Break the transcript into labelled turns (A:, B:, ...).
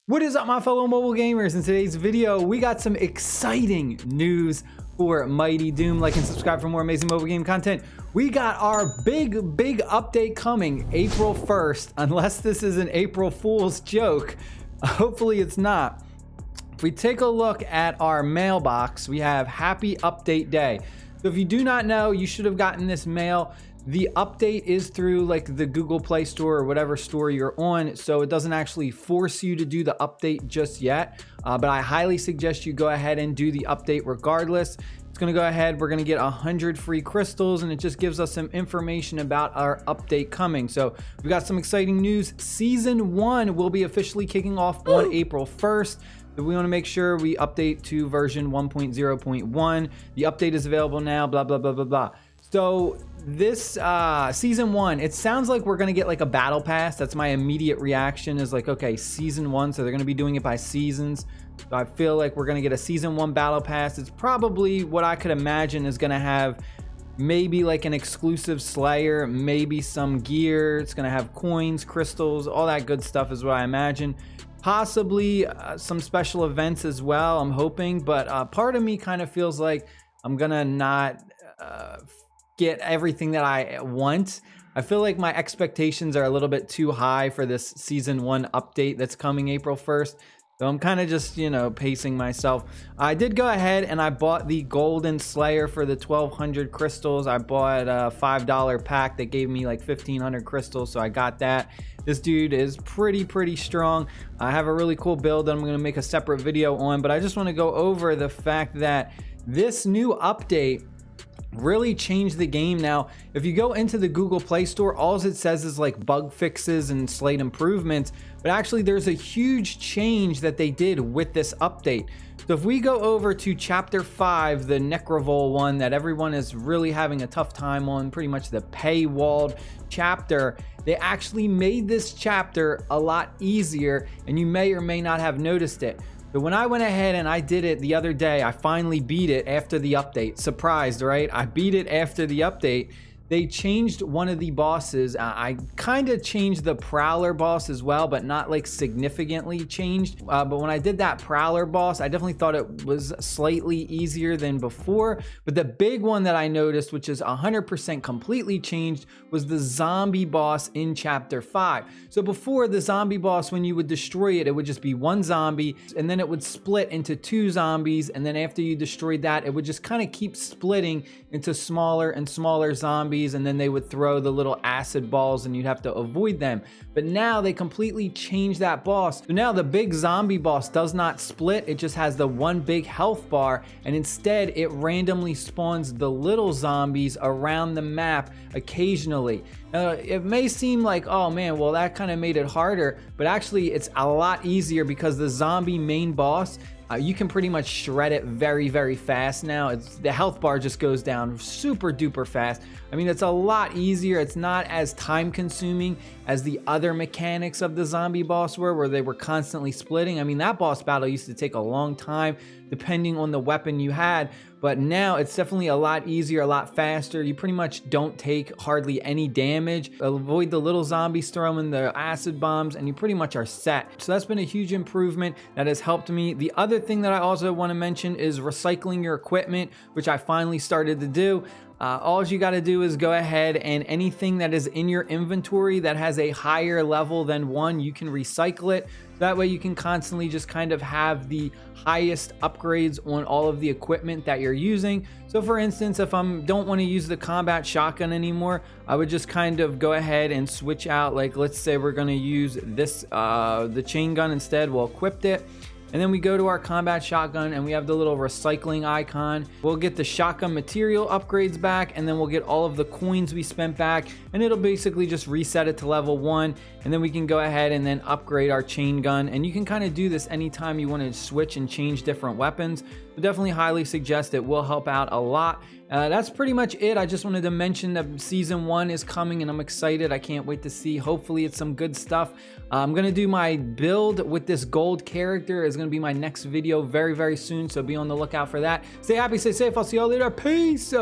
A: What is up, my fellow mobile gamers? In today's video, we got some exciting news for Mighty Doom. Like and subscribe for more amazing mobile game content. We got our big update coming April 1st, unless this is an April Fool's joke. Hopefully it's not. If we take a look at our mailbox, we have Happy Update Day. So if you do not know, you should have gotten this mail. The update is through like the Google Play Store or whatever store you're on, so it doesn't actually force you to do the update just yet, but I highly suggest you go ahead and do the update regardless. It's going to go ahead, we're going to get 100 free crystals, and it just gives us some information about our update coming. So we got some exciting news. Season 1 will be officially kicking off on April 1st. So we want to make sure we update to version 1.0.1. The update is available now, blah, blah, blah, blah, blah. So this season 1, it sounds like we're going to get like a battle pass. That's my immediate reaction, is like, okay, season 1, so they're going to be doing it by seasons. So I feel like we're going to get a season 1 battle pass. It's probably what I could imagine is going to have maybe like an exclusive Slayer, maybe some gear. It's going to have coins, crystals, all that good stuff is what I imagine. Possibly some special events as well, I'm hoping. But part of me kind of feels like I'm going to not get everything that I want. I feel like my expectations are a little bit too high for this season 1 update that's coming April 1st. So I'm kind of just, you know, pacing myself. I did go ahead and I bought the Golden Slayer for the 1200 crystals. I bought a $5 pack that gave me like 1500 crystals, so I got that. This dude is pretty strong. I have a really cool build that I'm going to make a separate video on, but I just want to go over the fact that this new update really changed the game. Now, if you go into the Google Play Store, all it says is like bug fixes and slight improvements, but actually there's a huge change that they did with this update. So if we go over to chapter 5, the Nekravol one that everyone is really having a tough time on, pretty much the paywalled chapter, they actually made this chapter a lot easier, and you may or may not have noticed it. But when I went ahead and I did it the other day, I finally beat it after the update. Surprised, right? I beat it after the update. They changed one of the bosses. I kind of changed the Prowler boss as well, but not like significantly changed. But when I did that Prowler boss, I definitely thought it was slightly easier than before. But the big one that I noticed, which is 100% completely changed, was the zombie boss in chapter 5. So before, the zombie boss, when you would destroy it, it would just be one zombie, and then it would split into 2 zombies. And then after you destroyed that, it would just kind of keep splitting into smaller and smaller zombies. And then they would throw the little acid balls and you'd have to avoid them. But now they completely changed that boss. So now the big zombie boss does not split. It just has the one big health bar, and instead it randomly spawns the little zombies around the map occasionally. It may seem like, oh man, well that kind of made it harder, but actually it's a lot easier because the zombie main boss, you can pretty much shred it very fast now. The health bar just goes down super duper fast. I mean, it's a lot easier. It's not as time consuming as the other mechanics of the zombie boss were, where they were constantly splitting. I mean, that boss battle used to take a long time depending on the weapon you had, but now it's definitely a lot easier, a lot faster. You pretty much don't take hardly any damage. Avoid the little zombies throwing the acid bombs, and you pretty much are set. So that's been a huge improvement that has helped me. The other thing that I also want to mention is recycling your equipment, which I finally started to do. All you got to do is go ahead, and anything that is in your inventory that has a higher level than 1, you can recycle it. That way you can constantly just kind of have the highest upgrades on all of the equipment that you're using. So for instance, if I don't want to use the combat shotgun anymore, I would just kind of go ahead and switch out. Like, let's say we're going to use this, the chain gun instead. We'll equip it. And then we go to our combat shotgun and we have the little recycling icon. We'll get the shotgun material upgrades back, and then we'll get all of the coins we spent back, and it'll basically just reset it to level 1. And then we can go ahead and then upgrade our chain gun. And you can kind of do this anytime you want to switch and change different weapons. So definitely highly suggest it. Will help out a lot. That's pretty much it. I just wanted to mention that season 1 is coming, and I'm excited. I can't wait to see. Hopefully it's some good stuff. I'm going to do my build with this gold character. It's going to be my next video very soon, so be on the lookout for that. Stay happy, stay safe. I'll see y'all later. Peace.